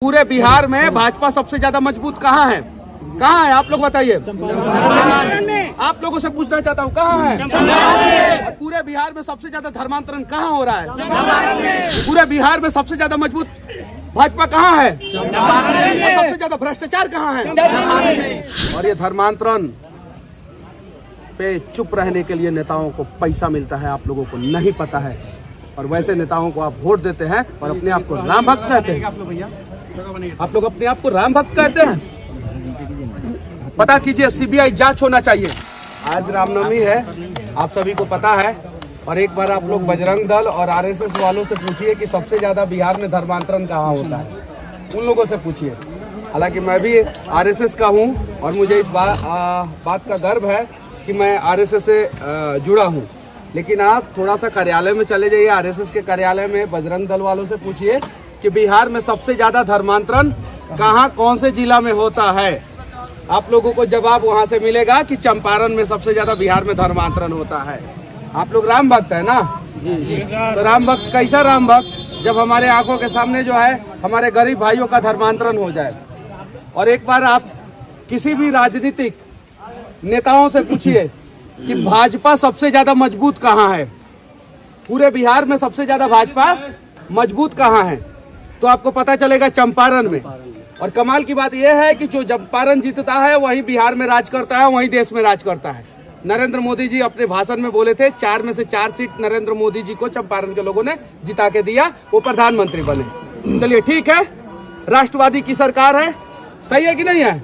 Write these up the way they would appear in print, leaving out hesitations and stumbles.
पूरे बिहार में भाजपा सबसे ज्यादा मजबूत कहाँ है? कहाँ है आप लोग बताइए। आप लोगों से पूछना चाहता हूँ कहाँ है? और पूरे बिहार में सबसे ज्यादा धर्मांतरण कहाँ हो रहा है? पूरे बिहार में सबसे ज्यादा मजबूत भाजपा कहाँ है? और सबसे ज्यादा भ्रष्टाचार कहाँ है? और ये धर्मांतरण पे चुप रहने के लिए नेताओं को पैसा मिलता है, आप लोगों को नहीं पता है। और वैसे नेताओं को आप वोट देते हैं और अपने आप को राम भक्त कहते हैं। आप लोग अपने आप को राम भक्त कहते हैं। पता कीजिए, सीबीआई जांच होना चाहिए। आज रामनवमी है, आप सभी को पता है। और एक बार आप लोग बजरंग दल और आरएसएस वालों से पूछिए कि सबसे ज्यादा बिहार में धर्मांतरण कहाँ होता है। उन लोगों से पूछिए। हालांकि मैं भी आरएसएस का हूँ और मुझे इस बात का गर्व है कि मैं आरएसएस से जुड़ा हूँ। लेकिन आप थोड़ा सा कार्यालय में चले जाइए, आरएसएस के कार्यालय में बजरंग दल वालों से पूछिए कि बिहार में सबसे ज्यादा धर्मांतरण कहाँ, कौन से जिला में होता है। आप लोगों को जवाब वहां से मिलेगा कि चंपारण में सबसे ज्यादा बिहार में धर्मांतरण होता है। आप लोग राम भक्त है ना? तो राम भक्त कैसा राम भक्त, जब हमारे आंखों के सामने जो है हमारे गरीब भाइयों का धर्मांतरण हो जाए। और एक बार आप किसी भी राजनीतिक नेताओं से पूछिए कि भाजपा सबसे ज्यादा मजबूत कहाँ है, पूरे बिहार में सबसे ज्यादा भाजपा मजबूत कहाँ है, तो आपको पता चलेगा चंपारण में। और कमाल की बात यह है कि जो चंपारण जीतता है वही बिहार में राज करता है, वही देश में राज करता है। नरेंद्र मोदी जी अपने भाषण में बोले थे 4 में से 4 सीट नरेंद्र मोदी जी को चंपारण के लोगों ने जिता के दिया, वो प्रधानमंत्री बने। चलिए ठीक है, राष्ट्रवादी की सरकार है, सही है कि नहीं है?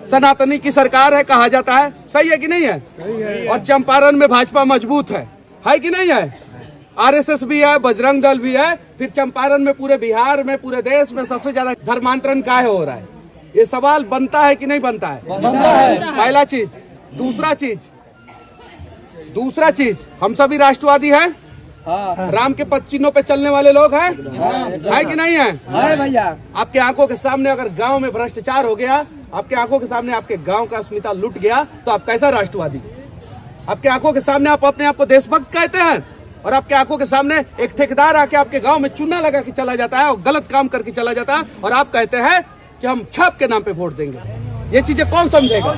सनातनी की सरकार है कहा जाता है, सही है कि नहीं है? और चंपारण में भाजपा मजबूत है कि नहीं है? आरएसएस भी है, बजरंग दल भी है। फिर चंपारण में, पूरे बिहार में, पूरे देश में सबसे ज्यादा धर्मांतरण काहे हो रहा है? ये सवाल बनता है कि नहीं बनता है? बनता है। पहला चीज। दूसरा चीज, हम सभी राष्ट्रवादी हैं। राम के पद चिन्हों पे चलने वाले लोग हैं, है कि नहीं है? भैया, आपके आंखों के सामने अगर गांव में भ्रष्टाचार हो गया, आपके आंखों के सामने आपके गांव का अस्मिता लुट गया, तो आप कैसा राष्ट्रवादी? आपके आंखों के सामने आप अपने आप को देशभक्त कहते हैं और आपके आंखों के सामने एक ठेकेदार आके आपके गांव में चूना लगा के चला जाता है और गलत काम करके चला जाता है और आप कहते हैं कि हम छाप के नाम पे वोट देंगे। ये चीजें कौन समझेगा?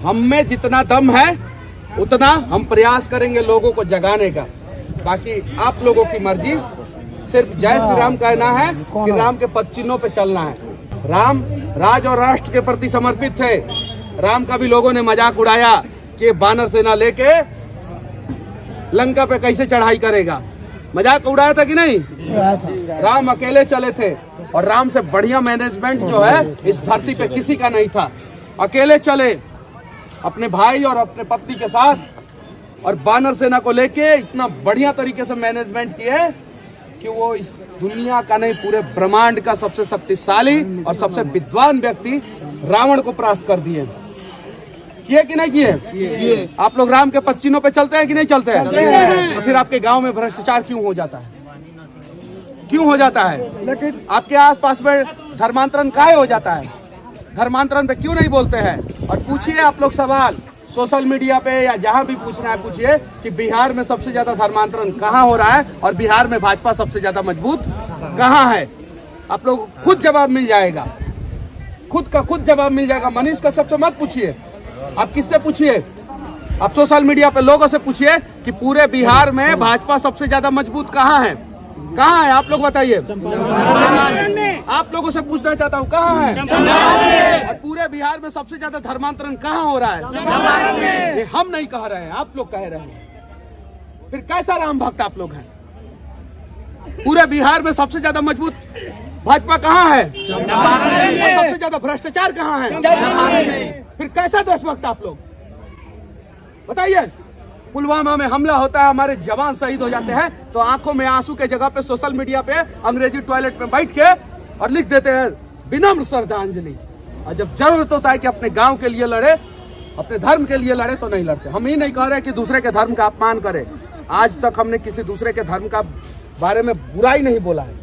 हम में जितना दम है उतना हम प्रयास करेंगे लोगों को जगाने का। बाकी आप लोगों की मर्जी, सिर्फ जय श्री राम कहना है कि राम के पद चिन्हों पे चलना है। राम राज और राष्ट्र के प्रति समर्पित थे। राम का भी लोगों ने मजाक उड़ाया कि बानर सेना लेके लंका पे कैसे चढ़ाई करेगा। मजाक उड़ाया था कि नहीं? राम अकेले चले थे और राम से बढ़िया मैनेजमेंट जो है इस धरती पे किसी का नहीं था। अकेले चले अपने भाई और अपने पत्नी के साथ और बानर सेना को लेके इतना बढ़िया तरीके से मैनेजमेंट किए कि वो इस दुनिया का नहीं, पूरे ब्रह्मांड का सबसे शक्तिशाली और सबसे विद्वान व्यक्ति रावण को परास्त कर दिए। किए कि नहीं किए? आप लोग राम के पद चिन्हों पे चलते हैं कि नहीं चलते हैं? तो फिर आपके गांव में भ्रष्टाचार क्यों हो जाता है? क्यों हो जाता है? लेकिन आपके आसपास में धर्मांतरण काहे हो जाता है? धर्मांतरण पे क्यों नहीं बोलते हैं? और पूछिए आप लोग सवाल सोशल मीडिया पे या जहां भी पूछना है, पूछिए कि बिहार में सबसे ज्यादा धर्मांतरण कहाँ हो रहा है और बिहार में भाजपा सबसे ज्यादा मजबूत कहाँ है। आप लोग खुद जवाब मिल जाएगा, खुद का खुद जवाब मिल जाएगा। मनीष का सबसे मत पूछिए, आप किससे पूछिए? आप सोशल मीडिया पे लोगों से पूछिए कि पूरे बिहार में भाजपा सबसे ज्यादा मजबूत कहाँ है? कहाँ है आप लोग बताइए। आप लोगों से पूछना चाहता हूँ कहाँ है? और पूरे बिहार में सबसे ज्यादा धर्मांतरण कहाँ हो रहा है? ये हम नहीं कह रहे हैं, आप लोग कह रहे हैं। फिर कैसा राम भक्त आप लोग हैं? पूरे बिहार में सबसे ज्यादा मजबूत भाजपा कहाँ है? और सबसे ज्यादा भ्रष्टाचार कहाँ है? फिर कैसा देशभक्त आप लोग बताइए। पुलवामा में हमला होता है, हमारे जवान शहीद हो जाते हैं, तो आंखों में आंसू के जगह पे सोशल मीडिया पे अंग्रेजी टॉयलेट में बैठ के और लिख देते हैं विनम्र श्रद्धांजलि। और जब जरूरत होता है कि अपने गांव के लिए लड़े, अपने धर्म के लिए लड़े, तो नहीं लड़ते। हम ही नहीं कह रहे कि दूसरे के धर्म का अपमान करे। आज तक हमने किसी दूसरे के धर्म का बारे में बुराई नहीं बोला है,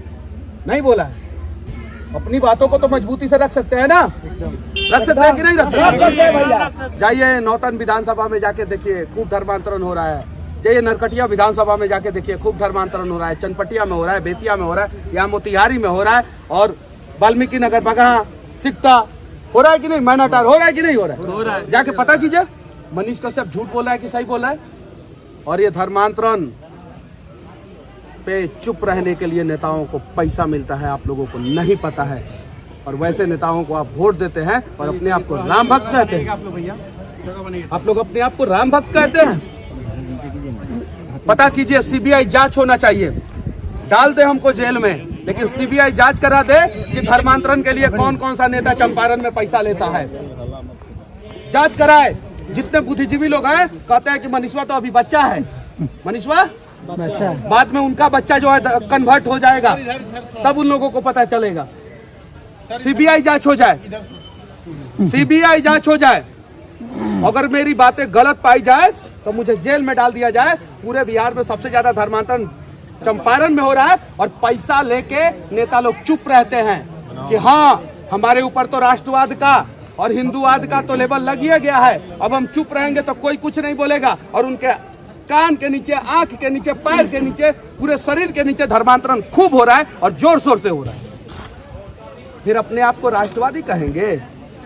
नहीं बोला है। अपनी बातों को तो मजबूती से रख सकते हैं ना? रख सकते हैं कि नहीं रख सकते? भैया जाइए नौतन विधानसभा में जाके देखिए, खूब धर्मांतरण हो रहा है। ये नरकटिया विधानसभा में जाके देखिए, खूब धर्मांतरण हो रहा है। चनपटिया में हो रहा है, बेतिया में हो रहा है, यहाँ मोतिहारी में हो रहा है, और वाल्मीकि नगर बगहा सिकता हो रहा है कि नहीं, मैनाटार हो रहा है कि नहीं हो रहा है? जाके पता कीजिए मनीष कश्यप झूठ बोल रहा है कि सही बोल रहा है। और ये धर्मांतरण पे चुप रहने के लिए नेताओं को पैसा मिलता है, आप लोगों को नहीं पता है। और वैसे नेताओं को आप वोट देते हैं और अपने आप को राम भक्त कहते हैं। आप लोग अपने आप को राम भक्त कहते हैं। पता कीजिए, सीबीआई जांच होना चाहिए। डाल दे हमको जेल में, लेकिन सीबीआई जांच करा दे कि धर्मांतरण के लिए कौन कौन सा नेता चंपारण में पैसा लेता है। जांच कराए। जितने बुद्धिजीवी लोग हैं कहते हैं कि मनीषवा तो अभी बच्चा है, मनीषवा बच्चा, बाद में उनका बच्चा जो है कन्वर्ट हो जाएगा, तब उन लोगों को पता चलेगा। सीबीआई जांच हो जाए, सीबीआई जांच हो जाए। अगर मेरी बातें गलत पाई जाए तो मुझे जेल में डाल दिया जाए। पूरे बिहार में सबसे ज्यादा धर्मांतरण चंपारण में हो रहा है और पैसा लेके नेता लोग चुप रहते हैं कि हाँ हमारे ऊपर तो राष्ट्रवाद का और हिंदूवाद का तो लेबल लग ही गया है, अब हम चुप रहेंगे तो कोई कुछ नहीं बोलेगा। और उनके कान के नीचे, आंख के नीचे, पैर के नीचे, पूरे शरीर के नीचे धर्मांतरण खूब हो रहा है और जोर शोर से हो रहा है। फिर अपने आप को राष्ट्रवादी कहेंगे।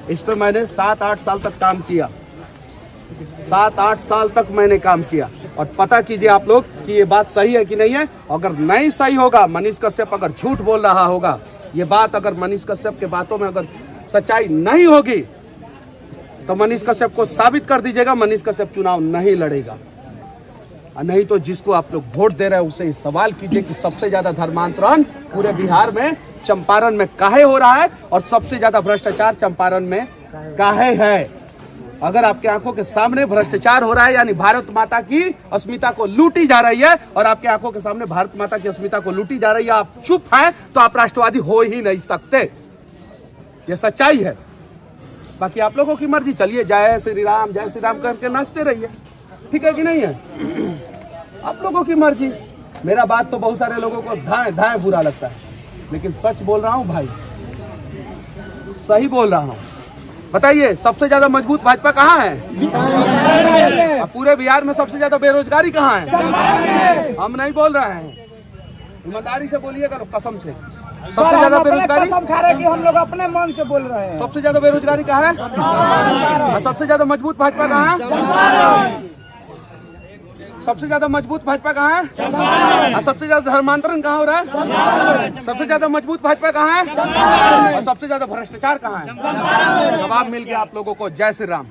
इस पे मैंने 7-8 साल तक काम किया, 7-8 साल तक मैंने काम किया। और पता कीजिए आप लोग कि ये बात सही है कि नहीं है। अगर नहीं सही होगा, मनीष कश्यप अगर झूठ बोल रहा होगा, ये बात अगर मनीष कश्यप के बातों में अगर सच्चाई नहीं होगी तो मनीष कश्यप को साबित कर दीजिएगा, मनीष कश्यप चुनाव नहीं लड़ेगा। नहीं तो जिसको आप लोग वोट दे रहे हैं उससे सवाल कीजिए कि सबसे ज्यादा धर्मांतरण पूरे बिहार में चंपारण में काहे हो रहा है और सबसे ज्यादा भ्रष्टाचार चंपारण में काहे है। अगर आपके आंखों के सामने भ्रष्टाचार हो रहा है, यानी भारत माता की अस्मिता को लूटी जा रही है, और आपके आंखों के सामने भारत माता की अस्मिता को लूटी जा रही है, आप चुप हैं तो आप राष्ट्रवादी हो ही नहीं सकते। ये सच्चाई है। बाकी आप लोगों की मर्जी, चलिए जय श्री राम करके नाचते रहिए, ठीक है कि नहीं है? आप लोगों की मर्जी। मेरा बात तो बहुत सारे लोगों को धाए धाए बुरा लगता है, लेकिन सच बोल रहा हूं भाई, सही बोल रहा हूं। बताइए सबसे ज्यादा मजबूत भाजपा कहाँ है? पूरे बिहार में सबसे ज्यादा बेरोजगारी कहाँ है? हम नहीं बोल रहे हैं, ईमानदारी से बोलिएगा, कसम से। सबसे ज्यादा बेरोजगारी हम लोग अपने मन से बोल रहे हैं। सबसे ज्यादा बेरोजगारी कहाँ है? सबसे ज्यादा मजबूत भाजपा कहाँ है? सबसे ज्यादा मजबूत भाजपा कहाँ है? सबसे ज्यादा धर्मांतरण कहाँ हो रहा है? सबसे ज्यादा मजबूत भाजपा कहाँ है? और सबसे ज्यादा भ्रष्टाचार कहाँ है? जवाब मिल गया आप लोगों को। जय श्री राम।